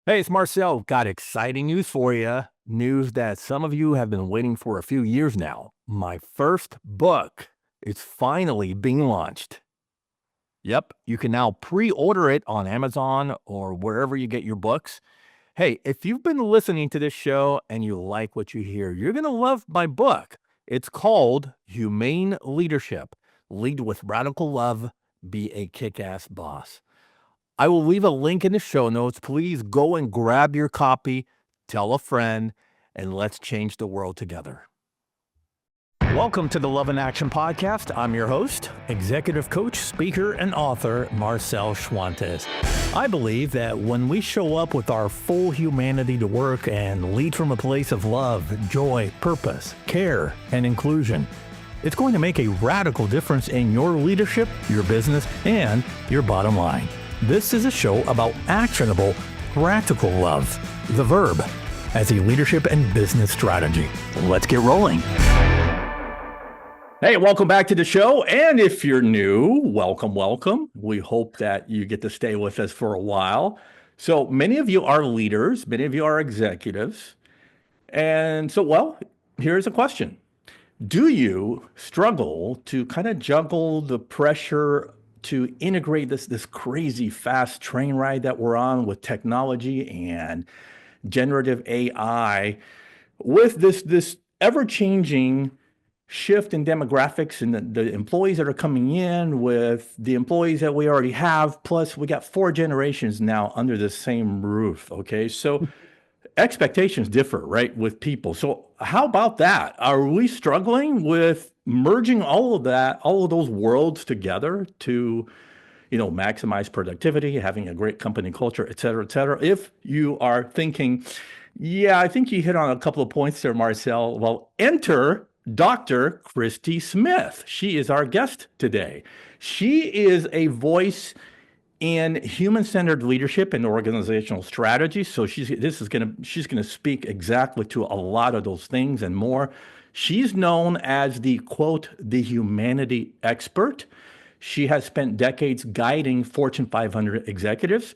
Hey, it's Marcel. Got exciting news for you. News that some of you have been waiting for a few years now. My first book is finally being launched. Yep, you can now pre-order it on Amazon or wherever you get your books. Hey, if you've been listening to this show and you like what you hear, you're going to love my book. It's called Humane Leadership. Lead with Radical Love, Be a Kick-Ass Boss. I will leave a link in the show notes. Please go and grab your copy, tell a friend, and let's change the world together. Welcome to the Love in Action Podcast. I'm your host, executive coach, speaker, and author, Marcel Schwantes. I believe that when we show up with our full humanity to work and lead from a place of love, joy, purpose, care, and inclusion, it's going to make a radical difference in your leadership, your business, and your bottom line. This is a show about actionable, practical love, the verb, as a leadership and business strategy. Let's get rolling. Hey, welcome back to the show. And if you're new, welcome. We hope that you get to stay with us for a while. So many of you are leaders, many of you are executives. And so, here's a question. Do you struggle to kind of juggle the pressure to integrate this crazy fast train ride that we're on with technology and generative AI with this ever-changing shift in demographics and the employees that are coming in with the employees that we already have, plus we got 4 generations now under the same roof, okay? So expectations differ, right, with people. So how about that? Are we struggling with merging all of that, all of those worlds together to, maximize productivity, having a great company culture, et cetera, et cetera? If you are thinking, yeah, I think you hit on a couple of points there, Marcel. Well, enter Dr. Christie Smith. She is our guest today. She is a voice in human-centered leadership and organizational strategy. So she's going to speak exactly to a lot of those things and more. She's known as the, quote, the humanity expert. She has spent decades guiding Fortune 500 executives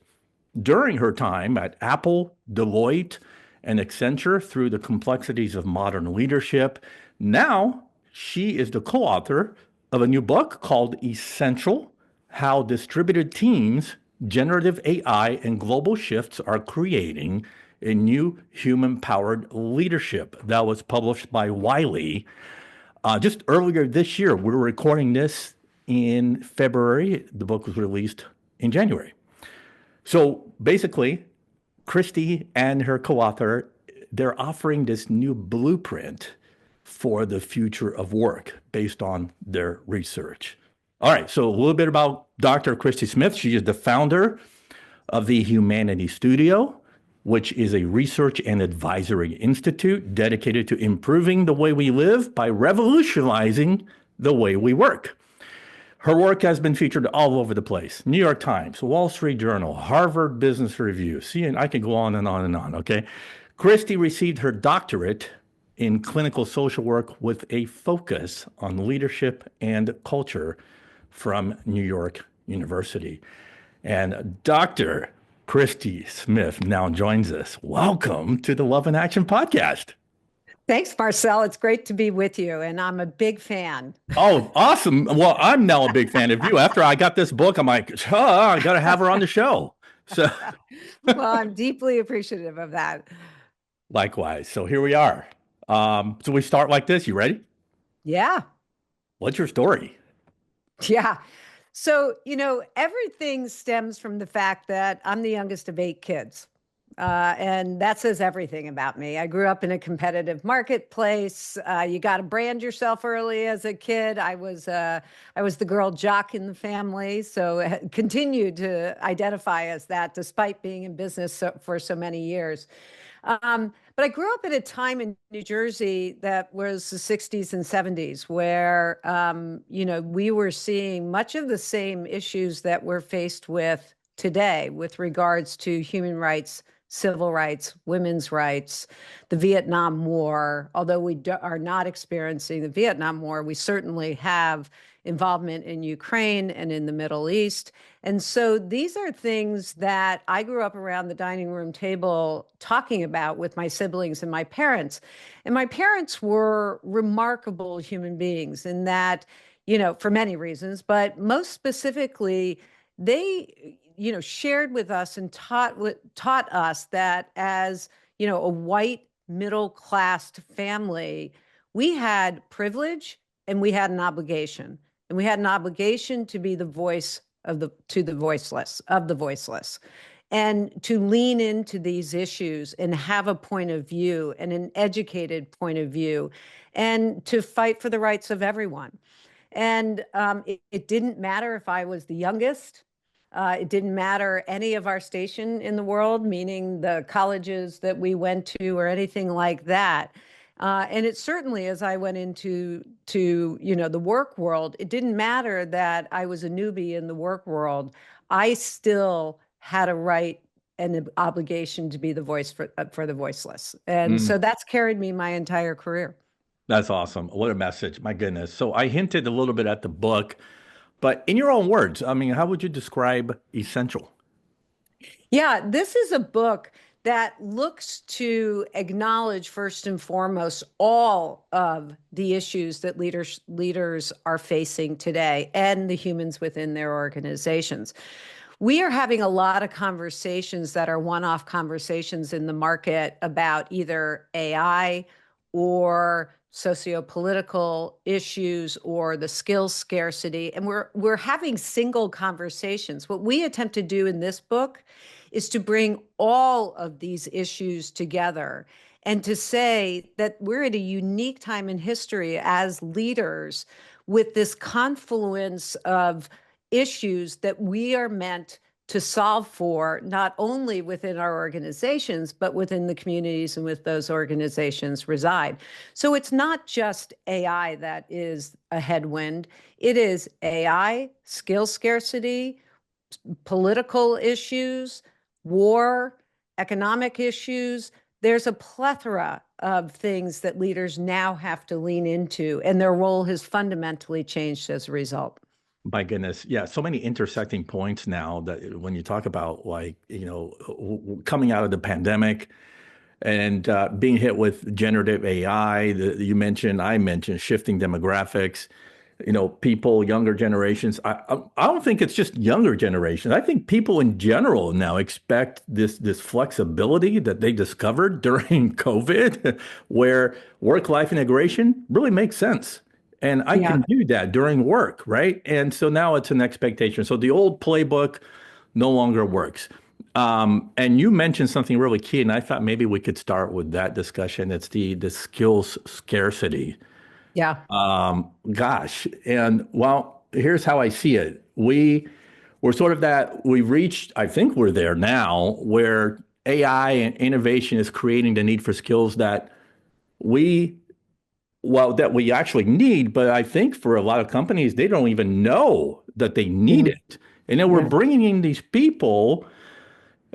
during her time at Apple, Deloitte, and Accenture through the complexities of modern leadership. Now, she is the co-author of a new book called Essential: How Distributed Teams, Generative AI, and Global Shifts Are Creating a New Human-Powered Leadership. That was published by Wiley just earlier this year. We're recording this in February. The book was released in January. So basically, Christie and her co-author, they're offering this new blueprint for the future of work based on their research. All right, so a little bit about Dr. Christie Smith. She is the founder of the Humanity Studio, which is a research and advisory institute dedicated to improving the way we live by revolutionizing the way we work. Her work has been featured all over the place: New York Times, Wall Street Journal, Harvard Business Review. See, and I can go on and on and on, okay? Christie received her doctorate in clinical social work with a focus on leadership and culture from New York University. And Dr. Christie Smith now joins us. Welcome to the Love in Action Podcast. Thanks, Marcel. It's great to be with you, and I'm a big fan. Oh, awesome. Well, I'm now a big fan of you. After I got this book, I'm like, I got to have her on the show. So, well, I'm deeply appreciative of that. Likewise. So here we are. So we start like this. You ready? Yeah. What's your story? Yeah. So, everything stems from the fact that I'm the youngest of 8 kids. And that says everything about me. I grew up in a competitive marketplace. You got to brand yourself early as a kid. I was the girl jock in the family, so continued to identify as that despite being in business for so many years. But I grew up at a time in New Jersey that was the 60s and 70s where, we were seeing much of the same issues that we're faced with today with regards to human rights, civil rights, women's rights, the Vietnam War. Although we are not experiencing the Vietnam War, we certainly have involvement in Ukraine and in the Middle East. And so these are things that I grew up around the dining room table talking about with my siblings and my parents. And my parents were remarkable human beings in that, for many reasons, but most specifically, they, shared with us and taught us that as, a white middle class family, we had privilege and we had an obligation. And we had an obligation to be the voice to the voiceless, and to lean into these issues and have a point of view and an educated point of view, and to fight for the rights of everyone. And it didn't matter if I was the youngest. It didn't matter any of our station in the world, meaning the colleges that we went to or anything like that. And it certainly, as I went into the work world, it didn't matter that I was a newbie in the work world. I still had a right and an obligation to be the voice for the voiceless. And so that's carried me my entire career. That's awesome. What a message. My goodness. So I hinted a little bit at the book, but in your own words, I mean, how would you describe Essential? Yeah, this is a book that looks to acknowledge first and foremost all of the issues that leaders are facing today and the humans within their organizations. We are having a lot of conversations that are one-off conversations in the market about either AI or sociopolitical issues or the skills scarcity, and we're having single conversations. What we attempt to do in this book is to bring all of these issues together and to say that we're at a unique time in history as leaders with this confluence of issues that we are meant to solve for, not only within our organizations, but within the communities in which those organizations reside. So it's not just AI that is a headwind. It is AI, skill scarcity, political issues, war, economic issues. There's a plethora of things that leaders now have to lean into, and their role has fundamentally changed as a result. My goodness. Yeah, so many intersecting points now that when you talk about like, coming out of the pandemic and being hit with generative AI, I mentioned shifting demographics, people, younger generations. I don't think it's just younger generations. I think people in general now expect this flexibility that they discovered during COVID, where work-life integration really makes sense. And I Yeah. can do that during work, right? And so now it's an expectation. So the old playbook no longer works. And you mentioned something really key, and I thought maybe we could start with that discussion. It's the skills scarcity. Yeah. Gosh, and well, here's how I see it. We're sort of we've reached, I think we're there now, where AI and innovation is creating the need for skills we, that we actually need, but I think for a lot of companies, they don't even know that they need Mhm. it. And then we're Yeah. bringing in these people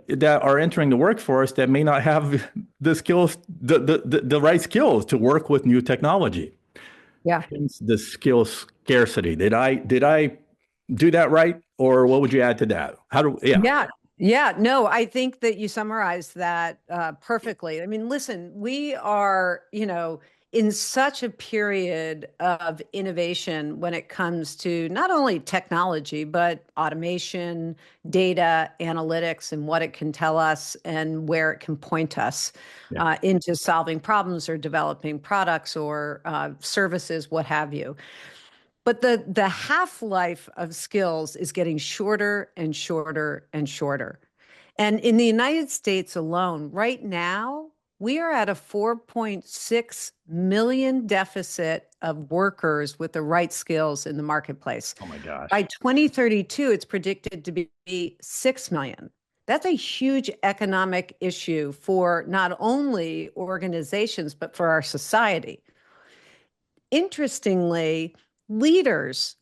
that are entering the workforce that may not have the skills, the right skills to work with new technology. Yeah. Hence the skill scarcity. Did I do that right? Or what would you add to that? Yeah. Yeah. Yeah. No, I think that you summarized that perfectly. I mean, listen, we are, in such a period of innovation when it comes to not only technology, but automation, data, analytics, and what it can tell us and where it can point us Yeah. into solving problems or developing products or services, what have you. But the half-life of skills is getting shorter and shorter and shorter. And in the United States alone, right now, we are at a 4.6 million deficit of workers with the right skills in the marketplace. Oh my By gosh. 2032, it's predicted to be 6 million. That's a huge economic issue for not only organizations, but for our society. Interestingly, leaders,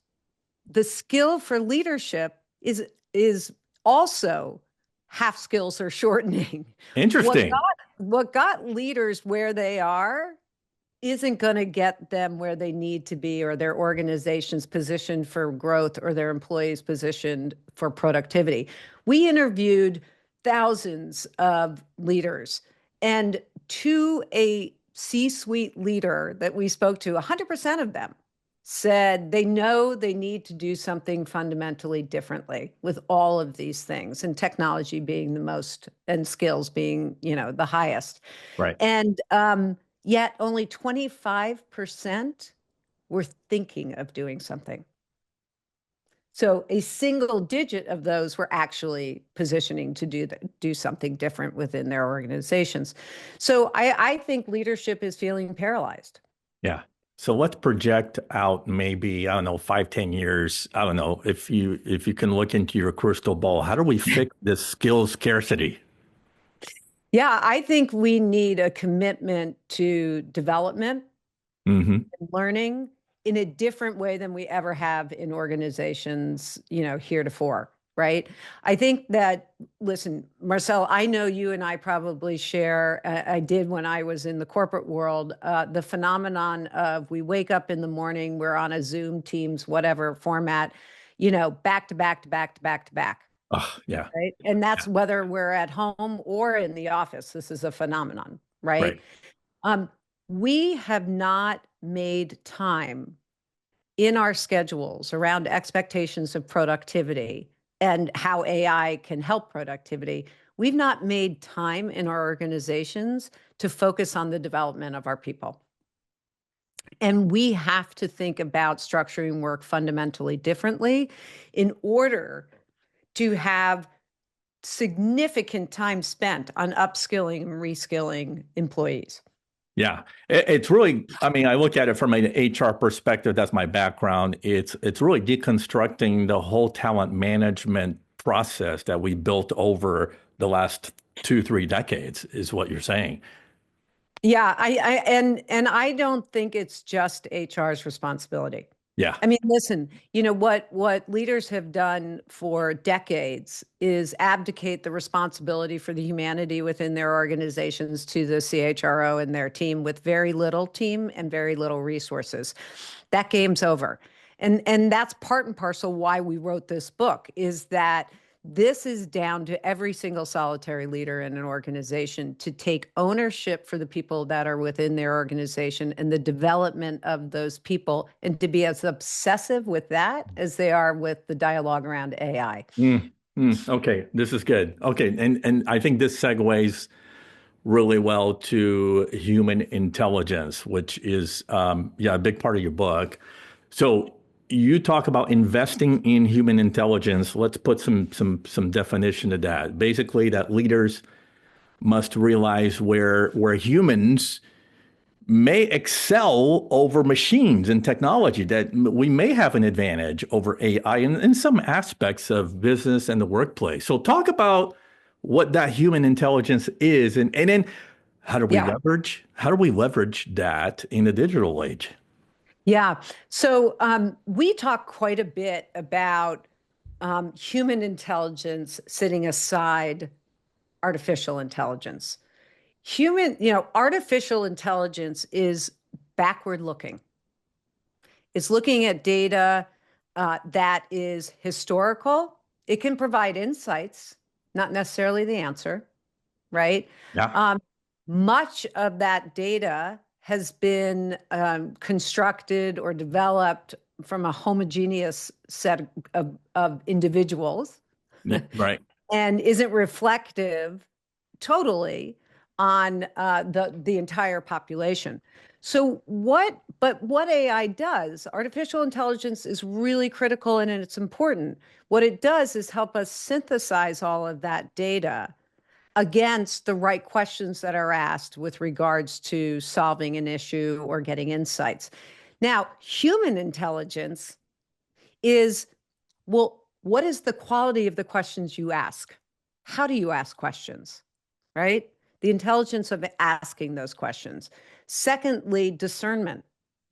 the skill for leadership is also half skills are shortening. What Interesting. got what got leaders where they are isn't going to get them where they need to be, or their organizations positioned for growth, or their employees positioned for productivity. We interviewed thousands of leaders, and to a C-suite leader that we spoke to, 100% of them said they know they need to do something fundamentally differently with all of these things, and technology being the most, and skills being, the highest. Right. And yet only 25% were thinking of doing something. So a single digit of those were actually positioning to do something different within their organizations. So I think leadership is feeling paralyzed. Yeah. So let's project out maybe, I don't know, 5, 10 years. I don't know if you can look into your crystal ball. How do we fix this skill scarcity? Yeah, I think we need a commitment to development Hmm. and learning in a different way than we ever have in organizations, heretofore, right? I think that, listen, Marcel, I know you and I probably share, I did when I was in the corporate world, the phenomenon of we wake up in the morning, we're on a Zoom, Teams, whatever format, back to back to back to back to back. Oh, yeah. Right. And that's whether we're at home or in the office. This is a phenomenon, right? Right. Um, we have not made time in our schedules around expectations of productivity and how AI can help productivity. We've not made time in our organizations to focus on the development of our people. And we have to think about structuring work fundamentally differently in order to have significant time spent on upskilling and reskilling employees. Yeah. It's really, I mean, I look at it from an HR perspective. That's my background. It's really deconstructing the whole talent management process that we built over the last 2, 3 decades, is what you're saying. Yeah, and I don't think it's just HR's responsibility. Yeah. I mean, listen, what leaders have done for decades is abdicate the responsibility for the humanity within their organizations to the CHRO and their team, with very little team and very little resources. That game's over. And that's part and parcel why we wrote this book, is that this is down to every single solitary leader in an organization to take ownership for the people that are within their organization and the development of those people, and to be as obsessive with that as they are with the dialogue around AI. Okay, this is good. Okay, and I think this segues really well to human intelligence, which is yeah, a big part of your book. So you talk about investing in human intelligence. Let's put some definition to that. Basically, that leaders must realize where humans may excel over machines and technology, that we may have an advantage over AI in some aspects of business and the workplace. So talk about what that human intelligence is, and then Yeah. how do we leverage that in the digital age? Yeah. So we talk quite a bit about human intelligence sitting aside artificial intelligence. Artificial intelligence is backward looking. It's looking at data that is historical. It can provide insights, not necessarily the answer, right? Yeah. Um, Much of that data has been constructed or developed from a homogeneous set of individuals Yeah, right. and isn't reflective totally on the entire population. But what AI does, artificial intelligence is really critical and it's important. What it does is help us synthesize all of that data against the right questions that are asked with regards to solving an issue or getting insights. Now, human intelligence is, well, what is the quality of the questions you ask? How do you ask questions, right? The intelligence of asking those questions. Secondly, discernment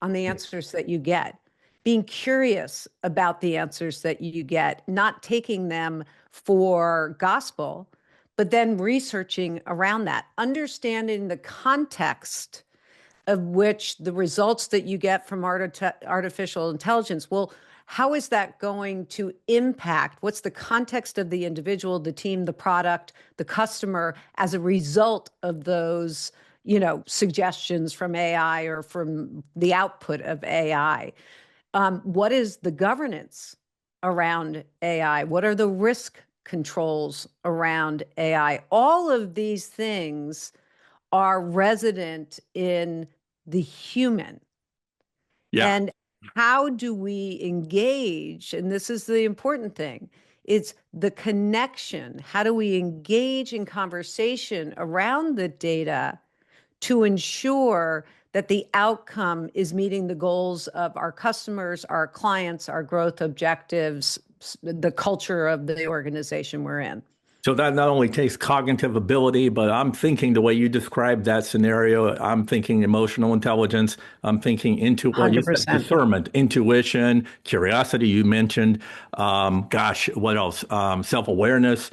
on the answers that you get, being curious about the answers that you get, not taking them for gospel, but then researching around that, understanding the context of which the results that you get from artificial intelligence, well, how is that going to impact? What's the context of the individual, the team, the product, the customer as a result of those, suggestions from AI or from the output of AI? What is the governance around AI? What are the risk controls around AI? All of these things are resident in the human. Yeah. And how do we engage? And this is the important thing. It's the connection. How do we engage in conversation around the data to ensure that the outcome is meeting the goals of our customers, our clients, our growth objectives, the culture of the organization we're in? So that not only takes cognitive ability, but I'm thinking the way you described that scenario, I'm thinking emotional intelligence. I'm thinking into, well, you said 100%. discernment, intuition, curiosity, you mentioned. Gosh, what else? Self-awareness,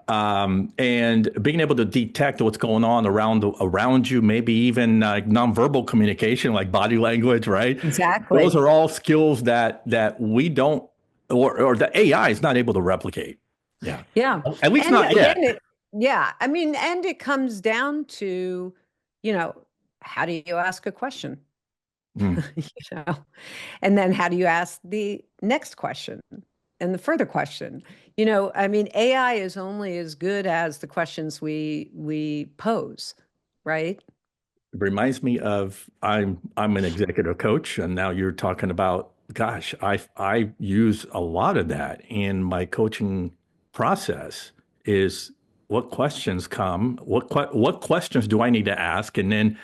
and being able to detect what's going on around you, maybe even nonverbal communication, like body language, right? Those Exactly. are all skills that we don't, or the AI is not able to replicate. Yeah. Yeah. At least And not yet. again, yeah, I mean, and it comes down to, you know, how do you ask a question? Mm. you know, and then how do you ask the next question and the further question? I mean, AI is only as good as the questions we pose, right? It reminds me of I'm an executive coach, and now you're talking about, gosh, I use a lot of that in my coaching process. Is what questions come, what questions do I need to ask, and then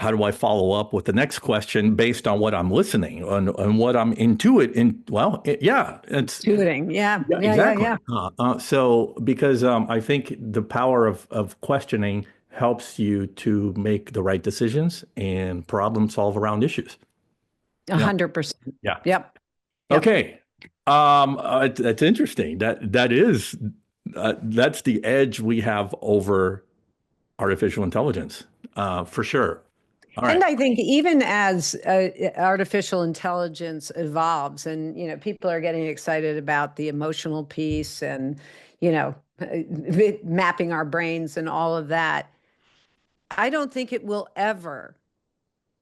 how do I follow up with the next question based on what I'm listening and what I'm yeah, it's Tutoring. Yeah. yeah, Yeah. Yeah. Yeah. exactly. So because I think the power of questioning helps you to make the right decisions and problem solve around issues. Yeah, 100%. yeah. Yep. Yep. Okay. That's interesting. That's the edge we have over artificial intelligence, for sure. All And right. I think even as artificial intelligence evolves, and people are getting excited about the emotional piece, and mapping our brains and all of that, I don't think it will ever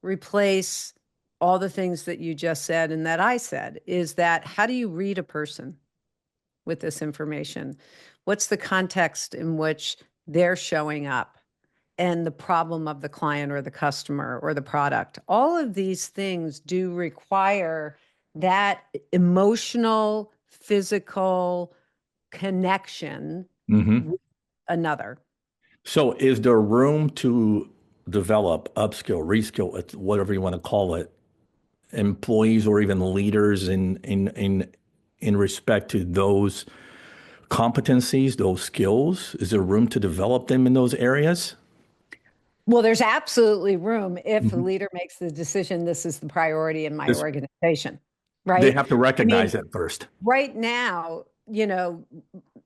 replace all the things that you just said and that I said. Is that how do you read a person with this information? What's the context in which they're showing up? And the problem of the client or the customer or the product. All of these things do require that emotional, physical connection Hmm. with another. So is there room to develop, upskill, reskill, whatever you want to call it, employees or even leaders in respect to those competencies, those skills? Is there room to develop them in those areas? Well, there's absolutely room if the Mhm. leader makes the decision, this is the priority in my This, organization, they right? have to I recognize mean, it first. right now,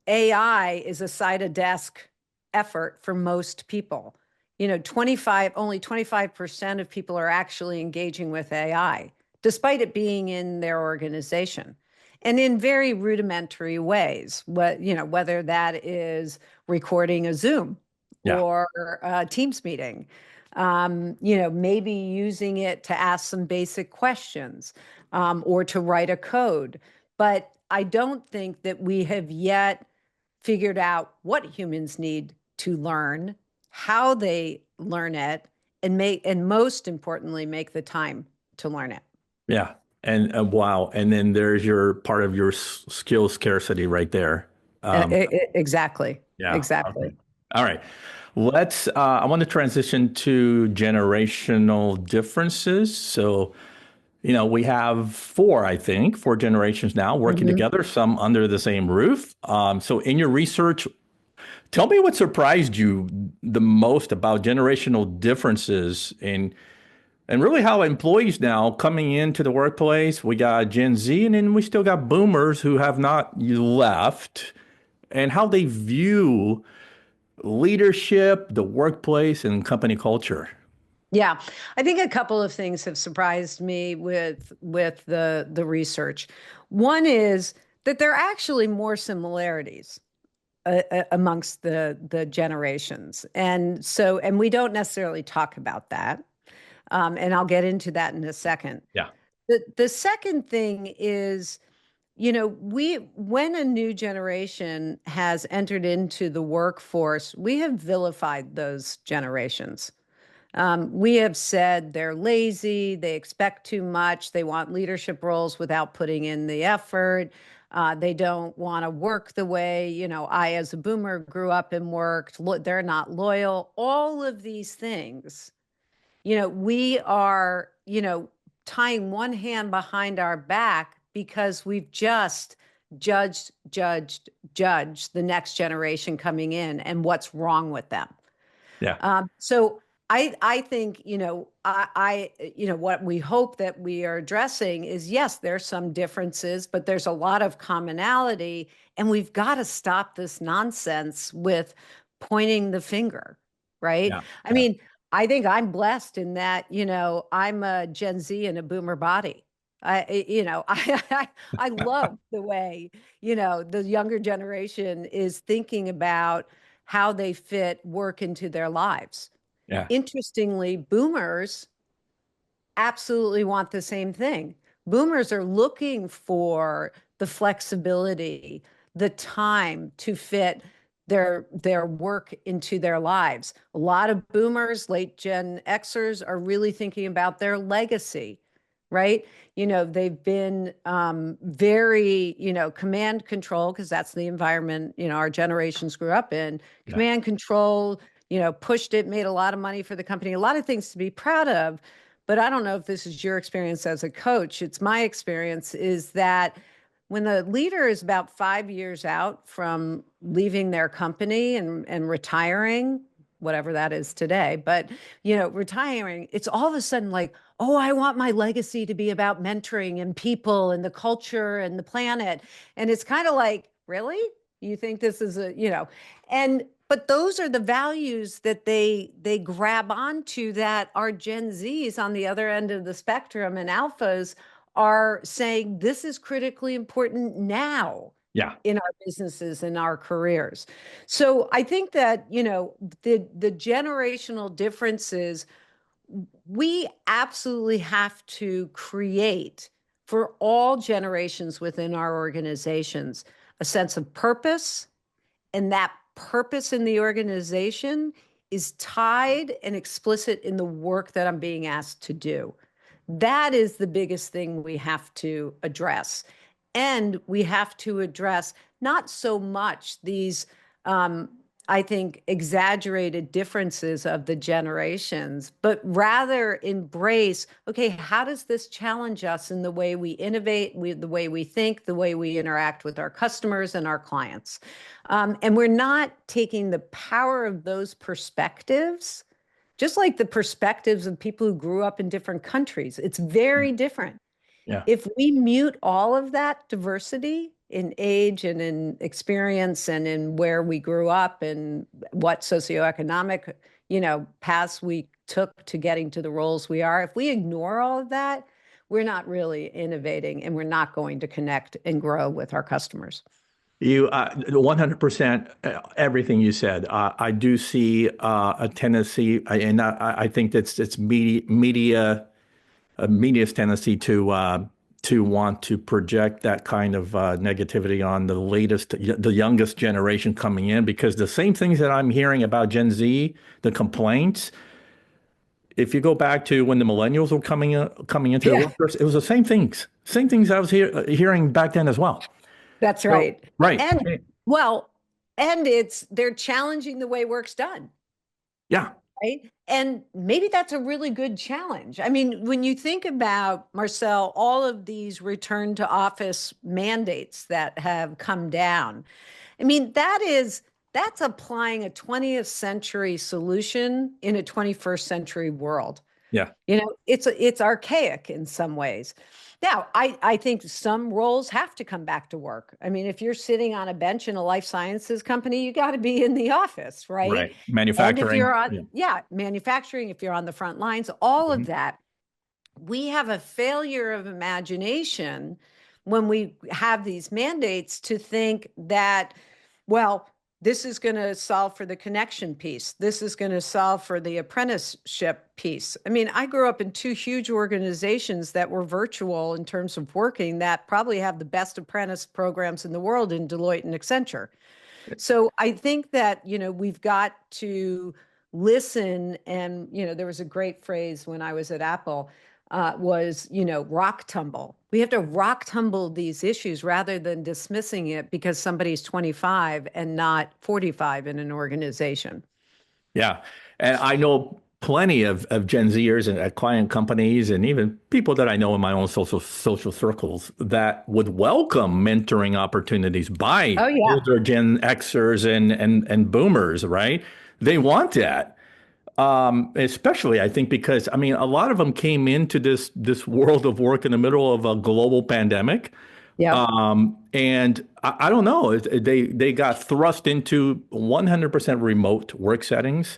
AI is a side of desk effort for most people. 25% of people are actually engaging with AI, despite it being in their organization. And in very rudimentary ways, whether that is recording a Zoom Yeah. or a Teams meeting, maybe using it to ask some basic questions, or to write a code. But I don't think that we have yet figured out what humans need to learn, how they learn it, and most importantly, make the time to learn it. Yeah. And wow. And then there's your part of your skill scarcity right there. Um, Exactly. yeah. Okay. Exactly. All right. I want to transition to generational differences. So, we have four generations now working Mhm. together, some under the same roof. So in your research, tell me what surprised you the most about generational differences and really how employees now coming into the workplace. We got Gen Z and then we still got boomers who have not left, and how they view leadership, the workplace, and company culture. Yeah, I think a couple of things have surprised me with the research. One is that there are actually more similarities amongst the generations, and we don't necessarily talk about that. And I'll get into that in a second. Yeah. The second thing is, when a new generation has entered into the workforce, we have vilified those generations. We have said they're lazy, they expect too much, they want leadership roles without putting in the effort. They don't want to work the way, I, as a boomer, grew up and worked. They're not loyal. All of these things, we are, tying one hand behind our back because we've just judged the next generation coming in and what's wrong with them. Yeah. So I think, what we hope that we are addressing is, yes, there's some differences, but there's a lot of commonality, and we've got to stop this nonsense with pointing the finger, right? Yeah. I Yeah. mean, I think I'm blessed in that, I'm a Gen Z in a boomer body. I love the way, the younger generation is thinking about how they fit work into their lives. Yeah. Interestingly, boomers absolutely want the same thing. Boomers are looking for the flexibility, the time to fit their work into their lives. A lot of boomers, late Gen Xers, are really thinking about their legacy, right? They've been very, command control, because that's the environment, our generations grew up in. Yeah. Command control, pushed it, made a lot of money for the company, a lot of things to be proud of. But I don't know if this is your experience as a coach. It's my experience is that when the leader is about 5 years out from leaving their company and retiring, whatever that is today, but retiring, it's all of a sudden like, oh, I want my legacy to be about mentoring and people and the culture and the planet. And it's kind of like, really? You think this is and but those are the values that they grab onto, that our Gen Zs on the other end of the spectrum and alphas are saying this is critically important now Yeah. in our businesses and our careers. So I think that, the generational differences, we absolutely have to create for all generations within our organizations a sense of purpose, and that purpose in the organization is tied and explicit in the work that I'm being asked to do. That is the biggest thing we have to address. And we have to address not so much these, I think, exaggerated differences of the generations, but rather embrace, okay, how does this challenge us in the way we innovate, the way we think, the way we interact with our customers and our clients? And we're not taking the power of those perspectives, just like the perspectives of people who grew up in different countries. It's very different. Yeah. If we mute all of that diversity in age and in experience and in where we grew up and what socioeconomic, paths we took to getting to the roles we are, if we ignore all of that, we're not really innovating, and we're not going to connect and grow with our customers. You 100% everything you said. I do see a tendency, and I think that's it's media's tendency to want to project that kind of negativity on the youngest generation coming in, because the same things that I'm hearing about Gen Z, the complaints. If you go back to when the millennials were coming into the Yeah, workforce, it was the same things I was hearing back then as well. that's So, right. right. And well, and they're challenging the way work's done. Yeah. Right. And maybe that's a really good challenge. I mean, when you think about, Marcel, all of these return to office mandates that have come down, I mean, that's applying a 20th century solution in a 21st century world. Yeah. It's archaic in some ways. Now, I think some roles have to come back to work. I mean, if you're sitting on a bench in a life sciences company, you got to be in the office, right? Right. And if Manufacturing. you're on, Yeah. yeah, manufacturing, if you're on the front lines, all of Mhm. that, we have a failure of imagination when we have these mandates to think that, well, this is going to solve for the connection piece. This is going to solve for the apprenticeship piece. I mean, I grew up in two huge organizations that were virtual in terms of working that probably have the best apprentice programs in the world in Deloitte and Accenture. So I think that, we've got to listen. And, there was a great phrase when I was at Apple, was, rock tumble. We have to rock tumble these issues rather than dismissing it because somebody's 25 and not 45 in an organization. Yeah. And I know plenty of Gen Zers and at client companies and even people that I know in my own social circles that would welcome mentoring opportunities by Oh, yeah. older Gen Xers and boomers, right? They want that. Especially I think because I mean a lot of them came into this world of work in the middle of a global pandemic. Yep. And I don't know, they got thrust into 100% remote work settings.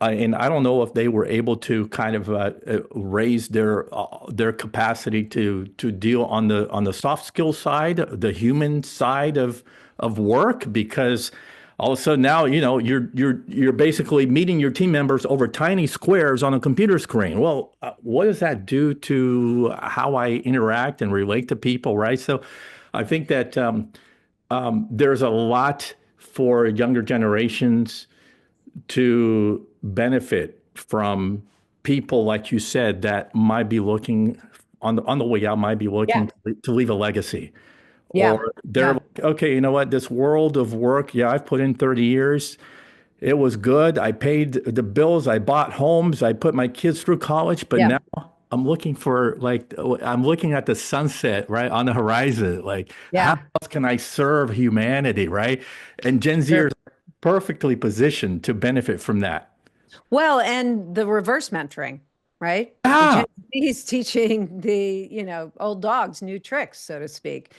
And I don't know if they were able to kind of raise their capacity to deal on the soft skill side, the human side of work, because all of a sudden now you're basically meeting your team members over tiny squares on a computer screen. Well, what does that do to how I interact and relate to people, right? So, I think that there's a lot for younger generations to benefit from people like you said that might be looking on the way out, might be Yeah. looking to leave a legacy, Yeah. or they're Yeah. like, okay, you know what, this world of work, yeah, I've put in 30 years. It was good. I paid the bills. I bought homes. I put my kids through college, but Yeah. now I'm looking for like I'm looking at the sunset right on the horizon. Like, how Yeah. else can I serve humanity, right? And Gen Sure. Zers are perfectly positioned to benefit from that. Well, and the reverse mentoring, right? The Ah, Gen Z is teaching the, old dogs new tricks, so to speak.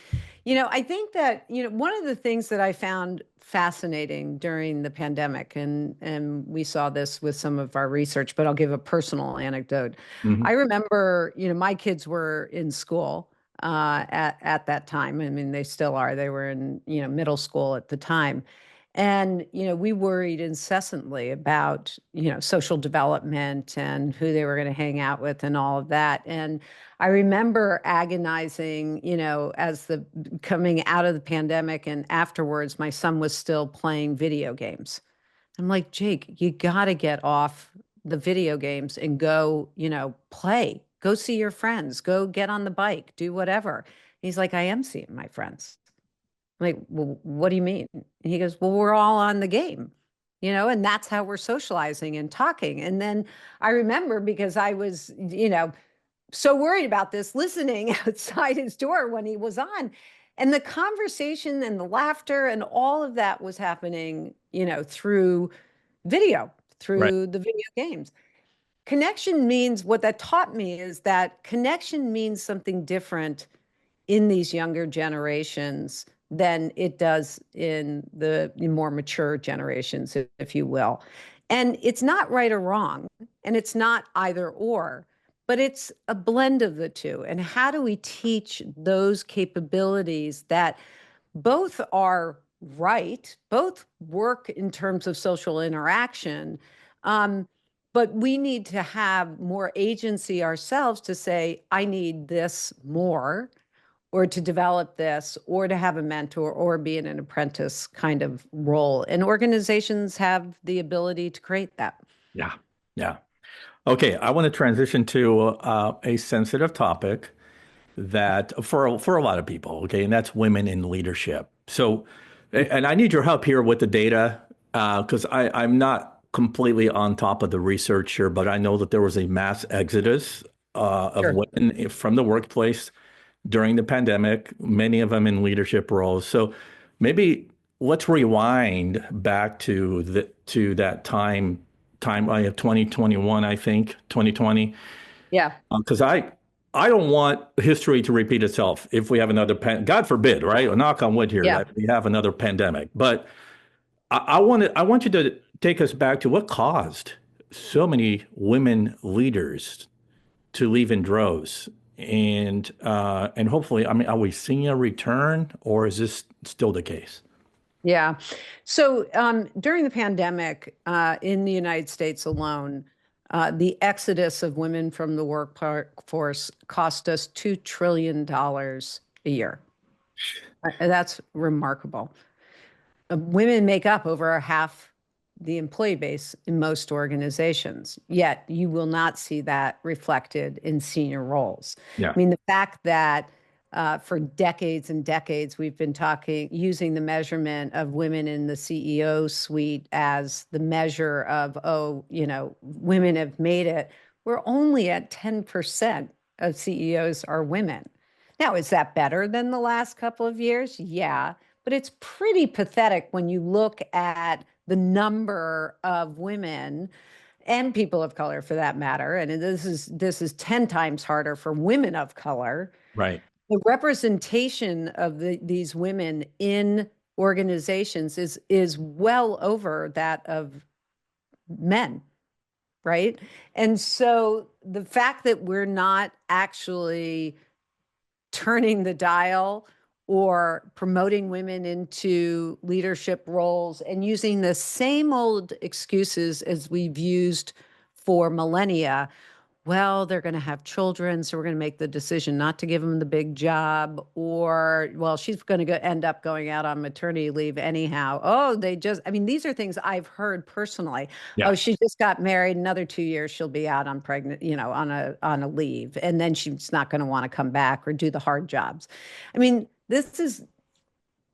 I think that, one of the things that I found fascinating during the pandemic, and we saw this with some of our research, but I'll give a personal anecdote. I mhm. remember, my kids were in school at that time. I mean, they still are. They were in, middle school at the time. And, we worried incessantly about, social development and who they were going to hang out with and all of that. And I remember agonizing, as the coming out of the pandemic and afterwards, my son was still playing video games. I'm like, Jake, you got to get off the video games and go, play, go see your friends, go get on the bike, do whatever. He's like, I am seeing my friends. I'm like, well, what do you mean? And he goes, well, we're all on the game, and that's how we're socializing and talking. And then I remember because I was, so worried about this, listening outside his door when he was on. And the conversation and the laughter and all of that was happening, through video, Right. through the video games. Connection means what that taught me is that connection means something different in these younger generations than it does in the more mature generations, if you will. And it's not right or wrong, and it's not either or, but it's a blend of the two. And how do we teach those capabilities that both are right, both work in terms of social interaction, um, but we need to have more agency ourselves to say, I need this more, or to develop this, or to have a mentor, or be in an apprentice kind of role. And organizations have the ability to create that. Yeah. Yeah. Okay. I want to transition to a sensitive topic that for a lot of people, okay, and that's women in leadership. So, and I need your help here with the data because I'm not completely on top of the research here, but I know that there was a mass exodus of Sure. women from the workplace during the pandemic, many of them in leadership roles. So maybe let's rewind back to that time, I have 2021, I think, 2020. Yeah. Because I don't want history to repeat itself if we have another God forbid, right? Or knock on wood here Yeah. that we have another pandemic. But I want you to take us back to what caused so many women leaders to leave in droves. And hopefully, I mean, are we seeing a return or is this still the case? Yeah. So during the pandemic, in the United States alone, the exodus of women from the workforce cost us $2 trillion a year. That's remarkable. Women make up over half the employee base in most organizations, yet you will not see that reflected in senior roles. Yeah. I mean, the fact that for decades and decades, we've been using the measurement of women in the CEO suite as the measure of, oh, women have made it. We're only at 10% of CEOs are women. Now, is that better than the last couple of years? Yeah, but it's pretty pathetic when you look at the number of women and people of color for that matter, and this is 10 times harder for women of color. Right. The representation of these women in organizations is well over that of men, right? And so the fact that we're not actually turning the dial or promoting women into leadership roles and using the same old excuses as we've used for millennia. Well, they're going to have children, so we're going to make the decision not to give them the big job. Or, well, she's going to end up going out on maternity leave anyhow. Oh, I mean, these are things I've heard personally. Oh, Yeah. she just got married. Another 2 years, she'll be out on pregnant, on a leave. And then she's not going to want to come back or do the hard jobs. I mean, this is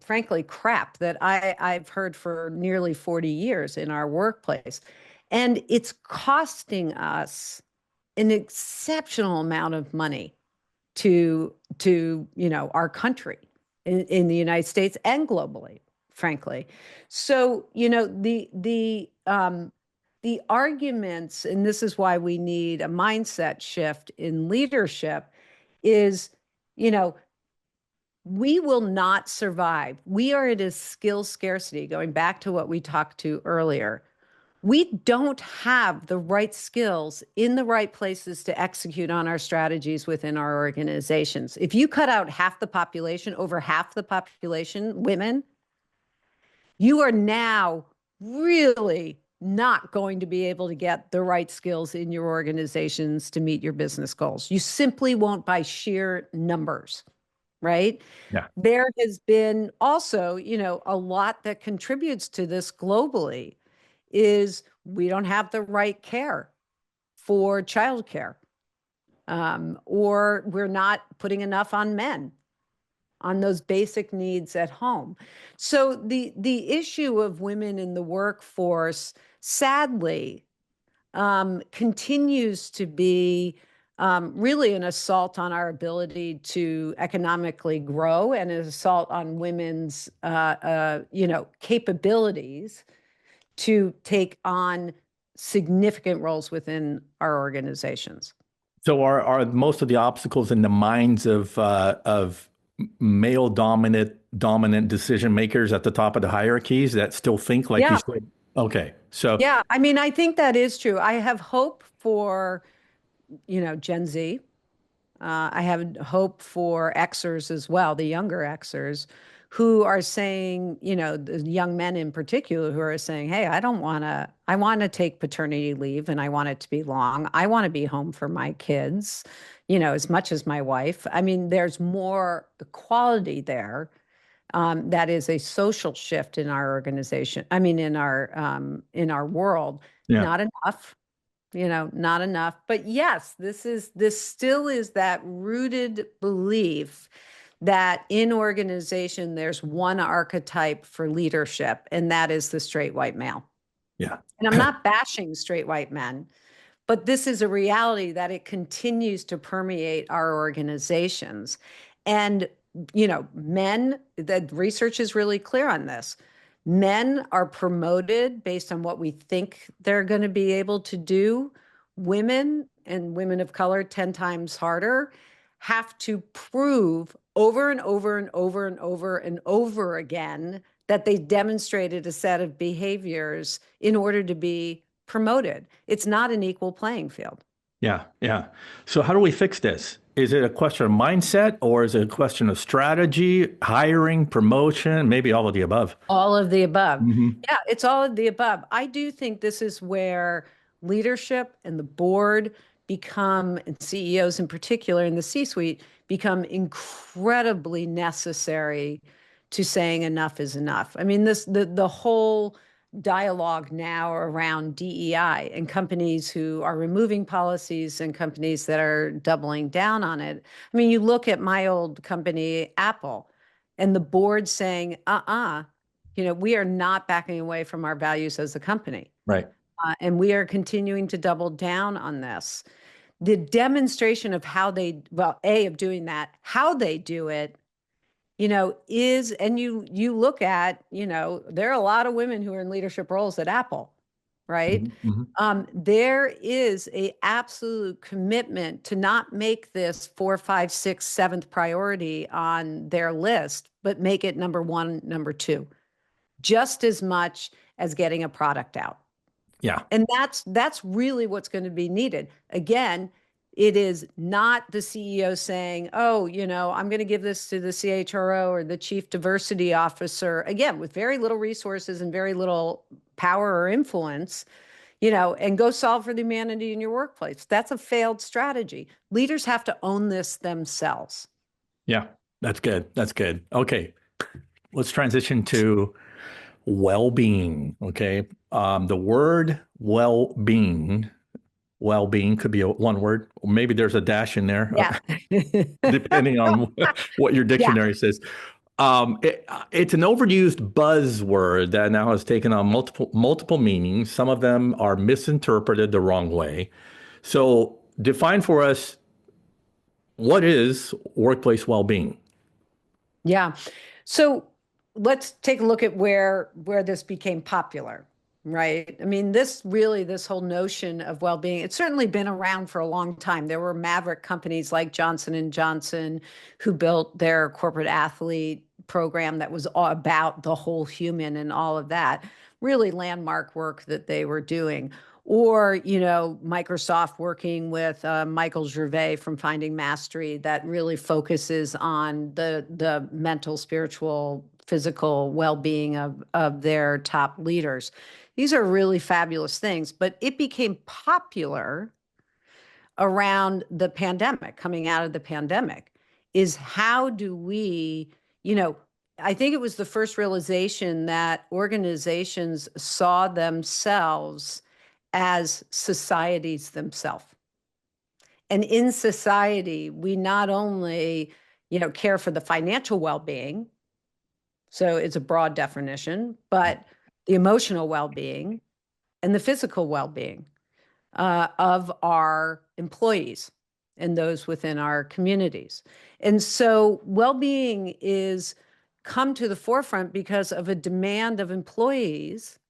frankly crap that I've heard for nearly 40 years in our workplace. And it's costing us an exceptional amount of money to our country in the United States and globally, frankly. So the arguments, and this is why we need a mindset shift in leadership, is you know we will not survive. We are at a skill scarcity. Going back to what we talked to earlier, we don't have the right skills in the right places to execute on our strategies within our organizations. If you cut out half the population, over half the population, women, you are now really not going to be able to get the right skills in your organizations to meet your business goals. You simply won't by sheer numbers, right? Yeah. There has been also, a lot that contributes to this globally is we don't have the right care for childcare, or we're not putting enough on men on those basic needs at home. So the issue of women in the workforce, sadly, continues to be really an assault on our ability to economically grow and an assault on women's, capabilities to take on significant roles within our organizations. So are most of the obstacles in the minds of male dominant decision makers at the top of the hierarchies that still think like you Yeah, said? Okay. So yeah. I mean, I think that is true. I have hope for, Gen Z. I have hope for Xers as well, the younger Xers, who are saying, the young men in particular, who are saying, hey, I want to take paternity leave and I want it to be long. I want to be home for my kids, as much as my wife. I mean, there's more equality there. That is a social shift in our organization. I mean, in our world, yeah. not enough, not enough. But yes, this still is that rooted belief that in organization there's one archetype for leadership, and that is the straight white male. Yeah. And I'm not bashing straight white men, but this is a reality that it continues to permeate our organizations. And men, the research is really clear on this. Men are promoted based on what we think they're going to be able to do. Women and women of color, 10 times harder, have to prove over and over and over and over and over again that they demonstrated a set of behaviors in order to be promoted. It's not an equal playing field. Yeah, yeah. So how do we fix this? Is it a question of mindset or is it a question of strategy, hiring, promotion, maybe all of the above? All of the above. Hmm. Yeah, it's all of the above. I do think this is where leadership and the board become, and CEOs in particular in the C-suite, become incredibly necessary to saying enough is enough. I mean, the whole dialogue now around DEI and companies who are removing policies and companies that are doubling down on it. I mean, you look at my old company, Apple, and the board saying, we are not backing away from our values as a company. Right. And we are continuing to double down on this. The demonstration of how they, well, A, of doing that, how they do it, is, and you look at, there are a lot of women who are in leadership roles at Apple, right? Hmm. There is a absolute commitment to not make this 4, 5, 6, seventh priority on their list, but make it number one, number two, just as much as getting a product out. Yeah. And that's really what's going to be needed. Again, it is not the CEO saying, oh, I'm going to give this to the CHRO or the chief diversity officer, again, with very little resources and very little power or influence, and go solve for the humanity in your workplace. That's a failed strategy. Leaders have to own this themselves. Yeah. That's good. That's good. Okay. Let's transition to well-being. Okay. The word well-being could be one word, or maybe there's a dash in there, Yeah. depending on what your Yeah. dictionary says. It's an overused buzzword that now has taken on multiple meanings. Some of them are misinterpreted the wrong way. So define for us what is workplace well-being? Yeah. So let's take a look at where this became popular, right? I mean, this whole notion of well-being, it's certainly been around for a long time. There were maverick companies like Johnson and Johnson who built their corporate athlete program that was all about the whole human and all of that. Really landmark work that they were doing. Or, Microsoft working with Michael Gervais from Finding Mastery that really focuses on the mental, spiritual, physical well-being of their top leaders. These are really fabulous things, but it became popular around the pandemic, coming out of the pandemic, is how do we, you know, I think it was the first realization that organizations saw themselves as societies themselves. And in society, we not only, care for the financial well-being, so it's a broad definition, but the emotional well-being and the physical well-being of our employees and those within our communities. And so well-being is come to the forefront because of a demand of employees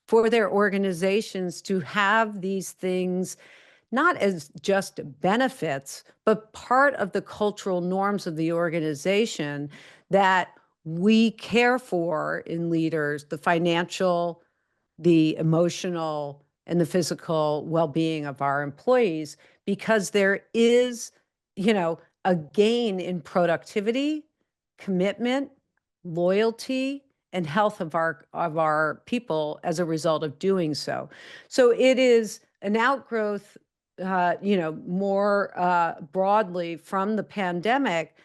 for their organizations to have these things not as just benefits, but part of the cultural norms of the organization that we care for in leaders, the financial, the emotional, and the physical well-being of our employees, because there is, a gain in productivity, commitment, loyalty, and health of our people as a result of doing so. So it is an outgrowth, more broadly from the pandemic,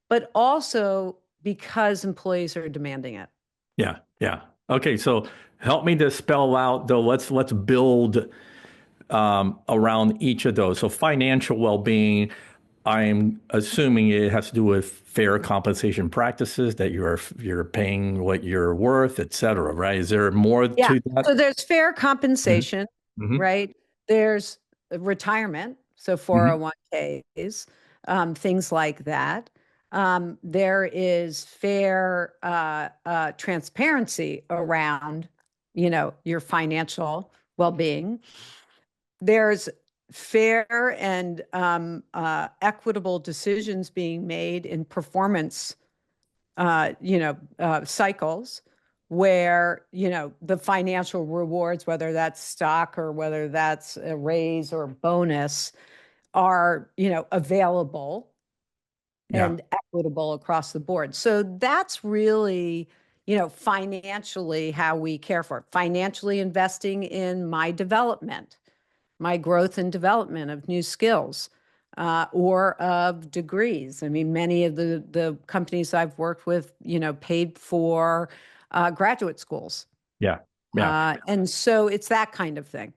but also because employees are demanding it. Yeah, yeah. Okay, so help me to spell out though. Let's build around each of those. So financial well-being, I'm assuming it has to do with fair compensation practices that you're paying what you're worth, et cetera, right? Is there more Yeah. to that? So there's fair Hmm. compensation, Hmm. right? There's retirement, so Hmm. 401ks, things like that. There is fair transparency around, your financial well-being. There's fair and equitable decisions being made in performance, cycles where, the financial rewards, whether that's stock or whether that's a raise or bonus, are, available Yeah. and equitable across the board. So that's really, financially how we care for it. Financially investing in my development, my growth and development of new skills, or of degrees. I mean, many of the companies I've worked with, paid for graduate schools. Yeah. Yeah. And so it's that kind of thing.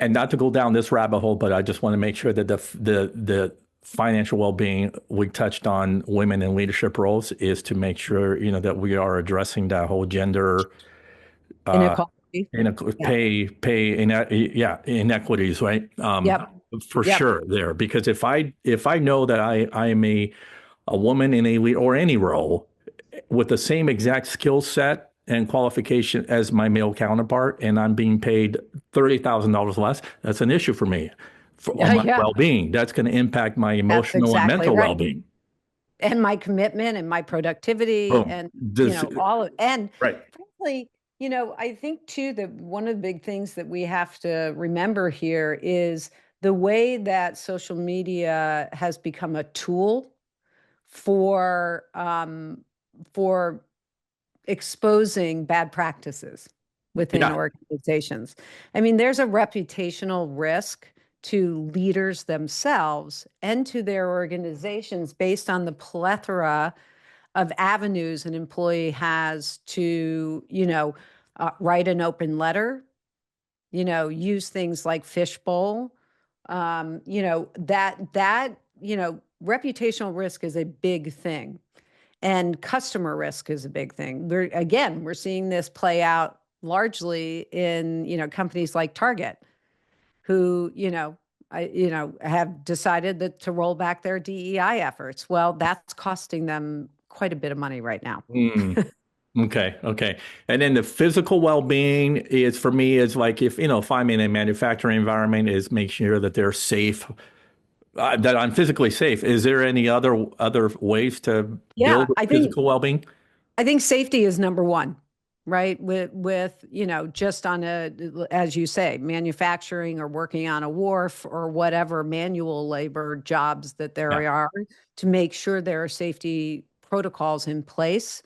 And not to go down this rabbit hole, but I just want to make sure that the financial well-being we touched on women in leadership roles is to make sure, that we are addressing that whole gender uh Inequality. Yeah. yeah, inequities, right? Yep. For Yep. sure there. Because if I know that I am a woman in a lead or any role with the same exact skill set and qualification as my male counterpart, and I'm being paid $30,000 less, that's an issue for me, on Yeah. my Yeah. well-being. That's going to impact my That's emotional and exactly mental right. well-being. And my commitment and my productivity Boom. and, This, all of, and right. frankly, I think too that one of the big things that we have to remember here is the way that social media has become a tool for exposing bad practices within Yeah. organizations. I mean, there's a reputational risk to leaders themselves and to their organizations based on the plethora of avenues an employee has to, write an open letter, use things like fishbowl. Reputational risk is a big thing. And customer risk is a big thing. We're seeing this play out largely in, companies like Target, who, have decided that to roll back their DEI efforts. Well, that's costing them quite a bit of money right now. Mm. Okay. Okay. And then the physical well-being is for me is like if I'm in a manufacturing environment is make sure that they're safe, that I'm physically safe. Is there any other ways to Yeah, build physical well-being? I think safety is number one, right? With, just on as you say, manufacturing or working on a wharf or whatever manual labor jobs that there Yeah. are, to make sure there are safety protocols in place,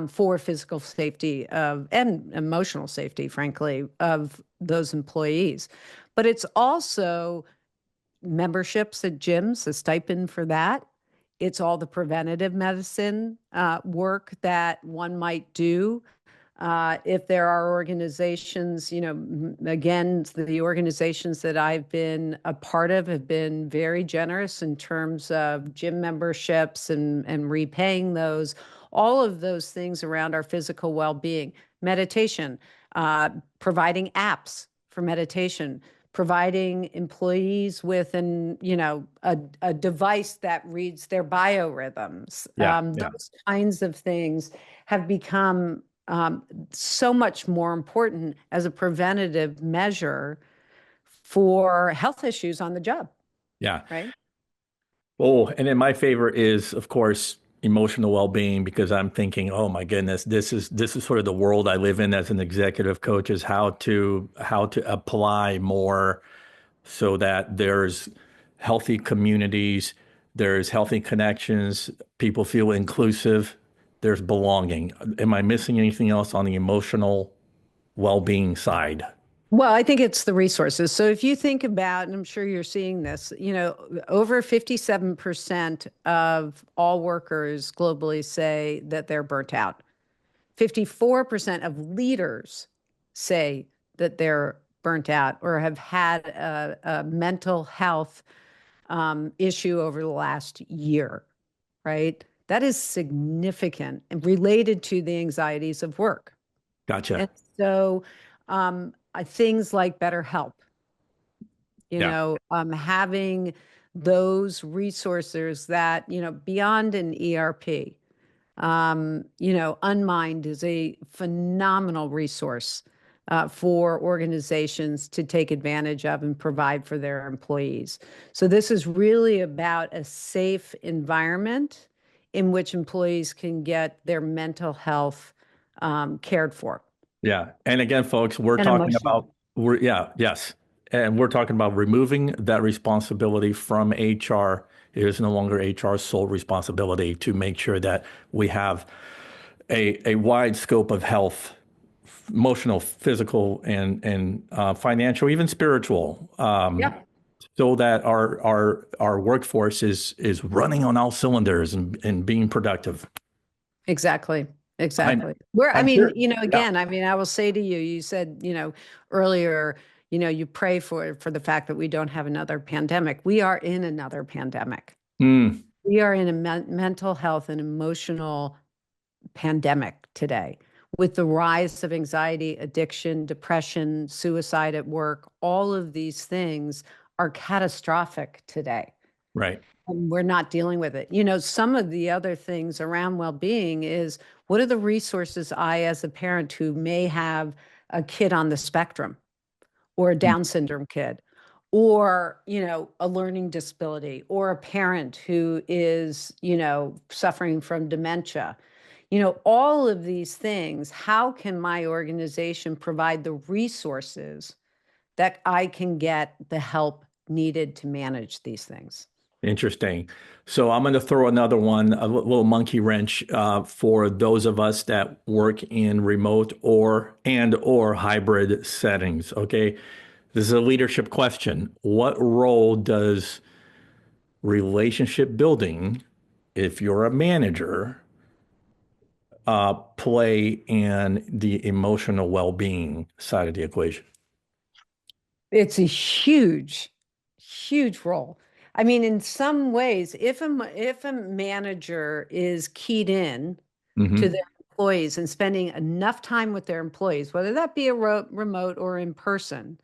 for physical safety and emotional safety, frankly, of those employees. But it's also memberships at gyms, a stipend for that. It's all the preventative medicine work that one might do. If there are organizations, again, the organizations that I've been a part of have been very generous in terms of gym memberships and repaying those, all of those things around our physical well-being, meditation, providing apps for meditation, providing employees with a device that reads their biorhythms. Yeah. Yeah. Those kinds of things have become so much more important as a preventative measure for health issues on the job, Yeah. right? Oh, and then my favorite is, of course, emotional well-being because I'm thinking, oh my goodness, this is sort of the world I live in as an executive coach is how to apply more so that there's healthy communities, there's healthy connections, people feel inclusive, there's belonging. Am I missing anything else on the emotional well-being side? Well, I think it's the resources. So if you think about, and I'm sure you're seeing this, over 57% of all workers globally say that they're burnt out. 54% of leaders say that they're burnt out or have had a mental health issue over the last year, right? That is significant and related to the anxieties of work. Gotcha. And so things like better help, Yeah. having those resources that, beyond an ERP, Unmind is a phenomenal resource for organizations to take advantage of and provide for their employees. So this is really about a safe environment in which employees can get their mental health cared for Yeah. And again, folks, and emotional. yes. And we're talking about removing that responsibility from HR. It is no longer HR's sole responsibility to make sure that we have a wide scope of health, emotional, physical, and financial, even spiritual, Yeah, so that our workforce is running on all cylinders and being productive. exactly. I, Exactly. Where, I I'm mean, sure. Yeah. again, I mean, I will say to you, you said, earlier, you pray for the fact that we don't have another pandemic. We are in another pandemic. Mm, We are in a mental health and emotional pandemic today with the rise of anxiety, addiction, depression, suicide at work. All of these things are catastrophic today. right. And we're not dealing with it. Some of the other things around well-being is what are the resources I, as a parent who may have a kid on the spectrum or a Down syndrome kid, or, a learning disability, or a parent who is, suffering from dementia. All of these things, how can my organization provide the resources that I can get the help needed to manage these things? Interesting. So I'm going to throw another one, a little monkey wrench for those of us that work in remote or hybrid settings. Okay. This is a leadership question. What role does relationship building, if you're a manager, play in the emotional well-being side of the equation? It's a huge, huge role. I mean, in some ways, if a manager is keyed in to Hmm. their employees and spending enough time with their employees, whether that be a remote or in person,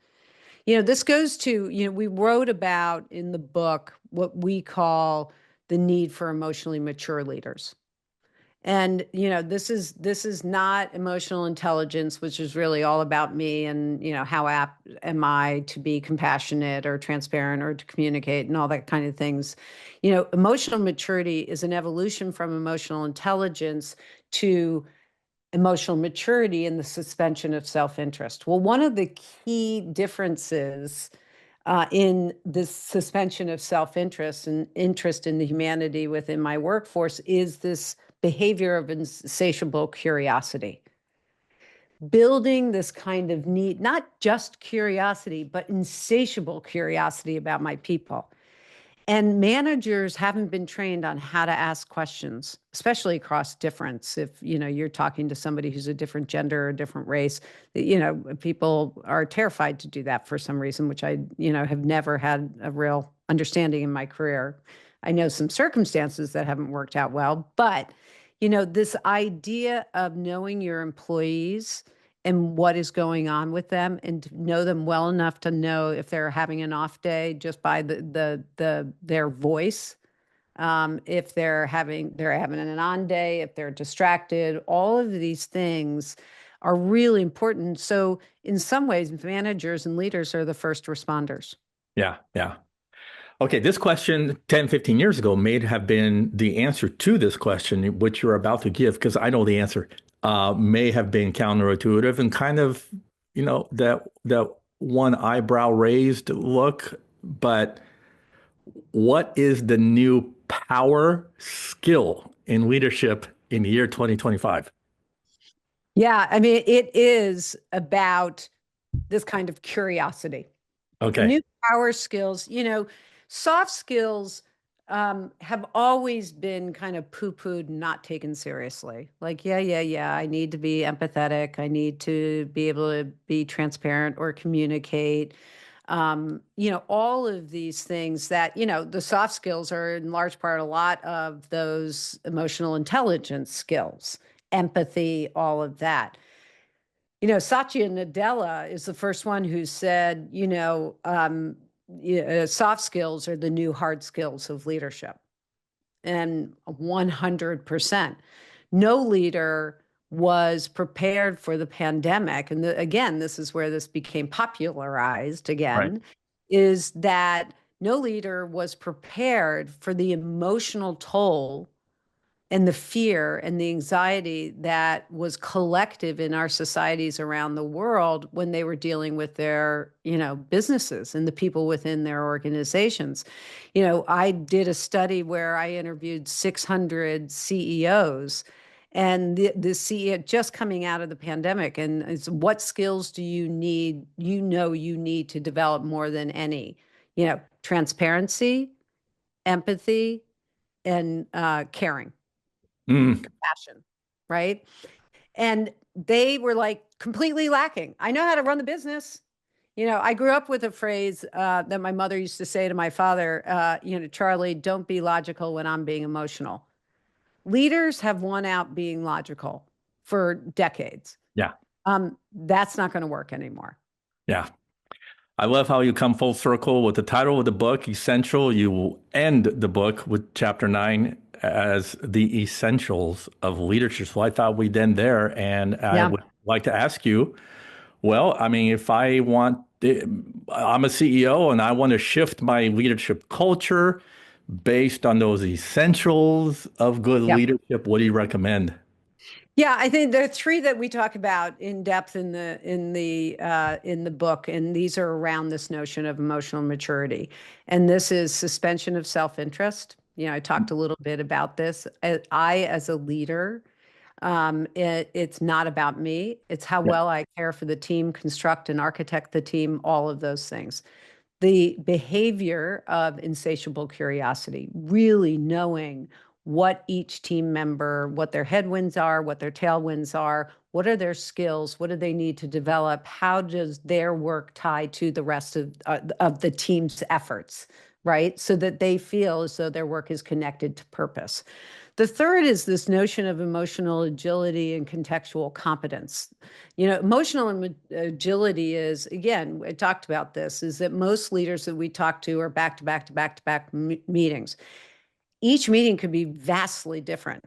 this goes to, we wrote about in the book what we call the need for emotionally mature leaders. And this is not emotional intelligence, which is really all about me and how apt am I to be compassionate or transparent or to communicate and all that kind of things. Emotional maturity is an evolution from emotional intelligence to emotional maturity and the suspension of self-interest. Well, one of the key differences in this suspension of self-interest and interest in the humanity within my workforce is this behavior of insatiable curiosity. Building this kind of need, not just curiosity, but insatiable curiosity about my people. And managers haven't been trained on how to ask questions, especially across difference. If you're talking to somebody who's a different gender or a different race, people are terrified to do that for some reason, which I have never had a real understanding in my career. I know some circumstances that haven't worked out well, but this idea of knowing your employees and what is going on with them and to know them well enough to know if they're having an off day just by their voice, if they're having an on day, if they're distracted. All of these things are really important. So in some ways, managers and leaders are the first responders. Yeah. Yeah. Okay, this question 10, 15 years ago may have been the answer to this question, which you're about to give, because I know the answer, may have been counterintuitive and kind of, that one eyebrow raised look. But what is the new power skill in leadership in the year 2025? Yeah, I mean, it is about this kind of curiosity. The Okay. new power skills, soft skills have always been kind of poo-pooed and not taken seriously. Like, yeah, yeah, yeah, I need to be empathetic. I need to be able to be transparent or communicate. All of these things that, the soft skills are in large part a lot of those emotional intelligence skills, empathy, all of that. Satya Nadella is the first one who said, soft skills are the new hard skills of leadership. And 100%. No leader was prepared for the pandemic. And again, this is where this became popularized Right. again, is that no leader was prepared for the emotional toll and the fear and the anxiety that was collective in our societies around the world when they were dealing with their, businesses and the people within their organizations. I did a study where I interviewed 600 CEOs, and the CEO just coming out of the pandemic, and it's, what skills do you need? You need to develop more than any, transparency, empathy, and caring, Mm, compassion, right? And they were like completely lacking. I know how to run the business. I grew up with a phrase that my mother used to say to my father, Charlie, don't be logical when I'm being emotional. Leaders have won out being logical for decades. yeah. That's not going to work anymore. Yeah. I love how you come full circle with the title of the book, Essential. You will end the book with chapter 9 as the essentials of leadership. So I thought we'd end there. And I Yeah. would like to ask you, well, I mean, if I'm a CEO and I want to shift my leadership culture based on those essentials of good Yeah. leadership, what do you recommend? Yeah, I think there are three that we talk about in depth in the book, and these are around this notion of emotional maturity. And this is suspension of self-interest. I talked a little bit about this. As a leader, it's not about me. It's how Yeah. well I care for the team, construct and architect the team, all of those things. The behavior of insatiable curiosity, really knowing what each team member, what their headwinds are, what their tailwinds are, what are their skills, what do they need to develop, how does their work tie to the rest of the team's efforts, right? So that they feel as though their work is connected to purpose. The third is this notion of emotional agility and contextual competence. Emotional agility is, again, I talked about this, is that most leaders that we talk to are back to back to back to back meetings. Each meeting could be vastly different.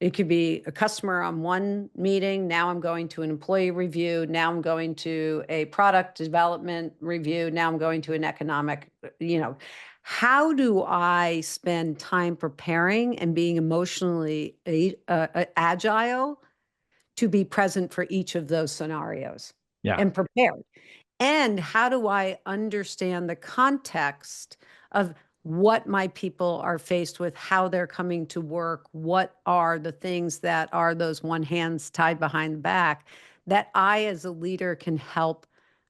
It could be a customer on one meeting. Now I'm going to an employee review. Now I'm going to a product development review. Now I'm going to an economic, how do I spend time preparing and being emotionally agile to be present for each of those scenarios Yeah. and prepared? And how do I understand the context of what my people are faced with, how they're coming to work, what are the things that are those one hands tied behind the back that I, as a leader, can help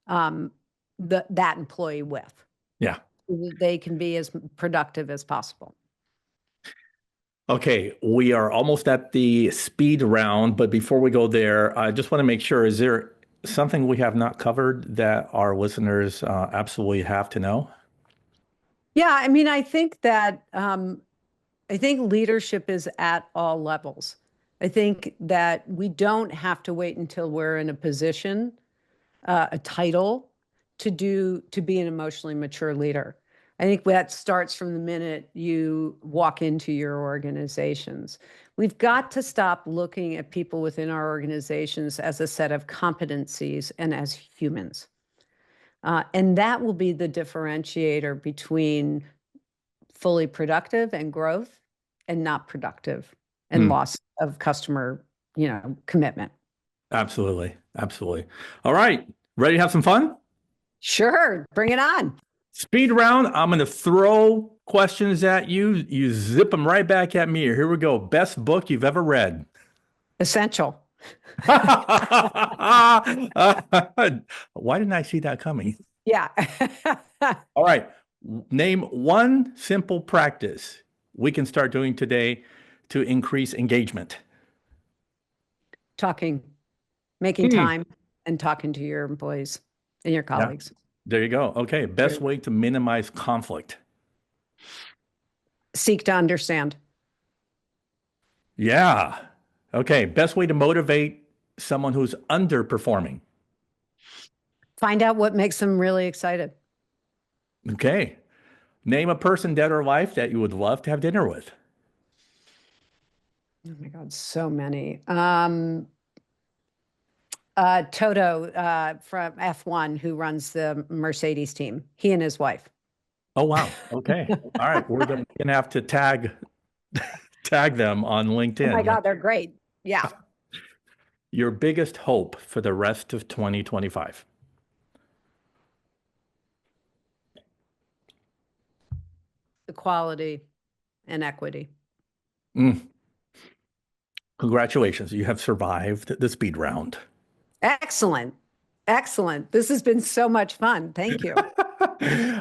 that employee with, Yeah. so that they can be as productive as possible. Okay, we are almost at the speed round, but before we go there, I just want to make sure, is there something we have not covered that our listeners absolutely have to know? Yeah, I mean, I think leadership is at all levels. I think that we don't have to wait until we're in a position, a title, to be an emotionally mature leader. I think that starts from the minute you walk into your organizations. We've got to stop looking at people within our organizations as a set of competencies and as humans. And that will be the differentiator between fully productive and growth and not productive and Hmm, loss of customer, commitment. absolutely. Absolutely. All right, ready to have some fun? Sure, bring it on. Speed round. I'm going to throw questions at you. You zip them right back at me. Here we go. Best book you've ever read. Essential. Why didn't I see that coming? Yeah. All right. Name one simple practice we can start doing today to increase engagement. Talking, making Hmm. time and talking to your employees and your Yeah, colleagues. there you go. Okay. Best True. way to minimize conflict. Seek to understand. Yeah. Okay. Best way to motivate someone who's underperforming. Find out what makes them really excited. Okay. Name a person, dead or alive, that you would love to have dinner with. Oh my God, so many. Toto from F1, who runs the Mercedes team, he and his wife. Oh, wow. Okay. All right. We're gonna have to tag them on Oh my LinkedIn. God, they're great. Yeah. Your biggest hope for the rest of 2025. Equality and equity. Mm, congratulations. You have survived the speed round. Excellent. Excellent. This has been so much fun. Thank you.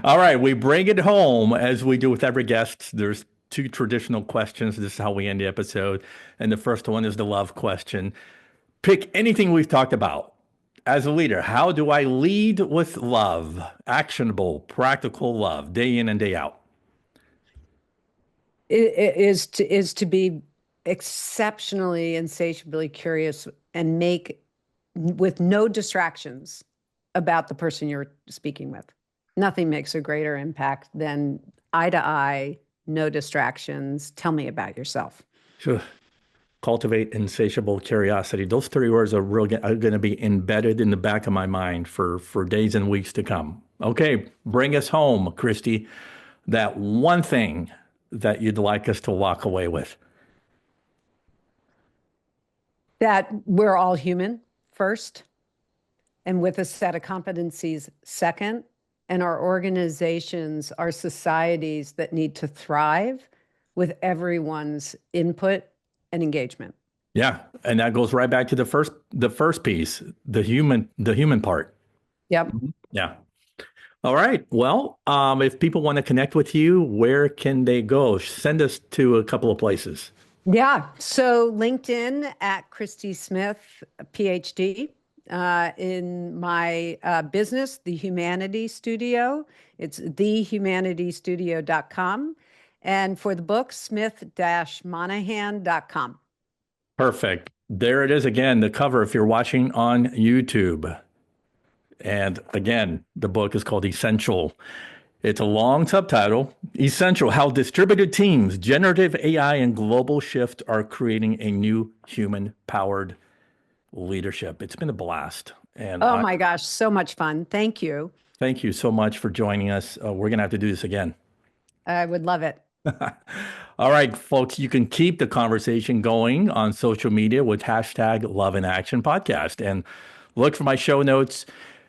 All right. We bring it home as we do with every guest. There's two traditional questions. This is how we end the episode. And the first one is the love question. Pick anything we've talked about. As a leader, how do I lead with love? Actionable, practical love, day in and day out. It is to be exceptionally insatiably curious and make with no distractions about the person you're speaking with. Nothing makes a greater impact than eye to eye, no distractions. Tell me about yourself. Sure. Cultivate insatiable curiosity. Those three words are going to be embedded in the back of my mind for days and weeks to come. Okay, bring us home, Christie. That one thing that you'd like us to walk away with. That we're all human first, and with a set of competencies second, and our organizations, our societies that need to thrive with everyone's input and engagement. Yeah, and that goes right back to the first piece, the human part. Yep. Yeah. All right. Well, if people want to connect with you, where can they go? Send us to a couple of places. Yeah. So LinkedIn at Christie Smith, PhD. In my business, The Humanity Studio, it's thehumanitystudio.com. And for the book, smith-monahan.com. Perfect. There it is again, the cover if you're watching on YouTube. And again, the book is called Essential. It's a long subtitle, Essential: How Distributed Teams, Generative AI, and Global Shift Are Creating a New Human-Powered Leadership. It's been a blast. And Oh I my gosh, so much fun. Thank you. thank you so much for joining us. We're going to have to do this again. I would love it. All right, folks, you can keep the conversation going on social media with hashtag Love in Action Podcast. And look for my show notes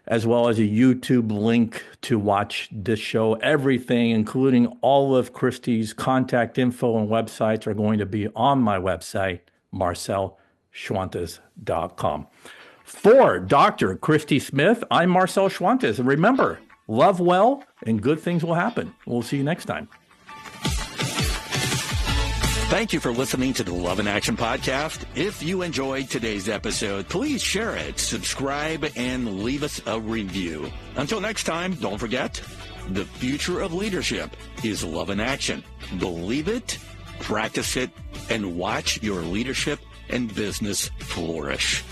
as well as a YouTube link to watch this show. Everything, including all of Christie's contact info and websites, are going to be on my website, marcelschwantes.com. For Dr. Christie Smith, I'm Marcel Schwantes. And remember, love well and good things will happen. We'll see you next time. Thank you for listening to the Love in Action podcast. If you enjoyed today's episode, please share it, subscribe, and leave us a review. Until next time, don't forget, the future of leadership is love in action. Believe it, practice it, and watch your leadership and business flourish.